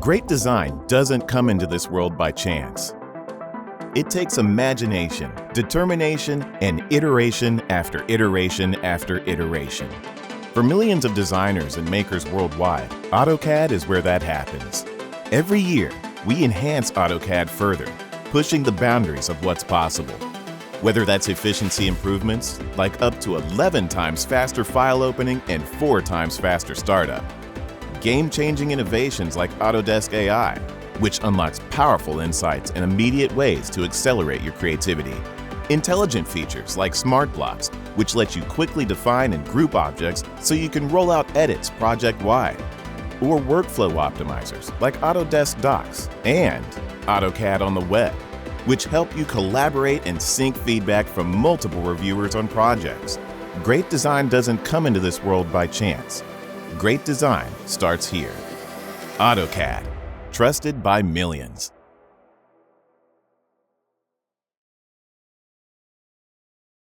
Great design doesn't come into this world by chance. It takes imagination, determination, and iteration after iteration after iteration. For millions of designers and makers worldwide, AutoCAD is where that happens. Every year, we enhance AutoCAD further, pushing the boundaries of what's possible. Whether that's efficiency improvements, like up to 11 times faster file opening and 4 times faster startup. Game-changing innovations like Autodesk AI, which unlocks powerful insights and immediate ways to accelerate your creativity. Intelligent features like Smart Blocks, which let you quickly define and group objects so you can roll out edits project-wide. Or workflow optimizers like Autodesk Docs and AutoCAD on the web, which help you collaborate and sync feedback from multiple reviewers on projects. Great design doesn't come into this world by chance. Great design starts here. AutoCAD, trusted by millions.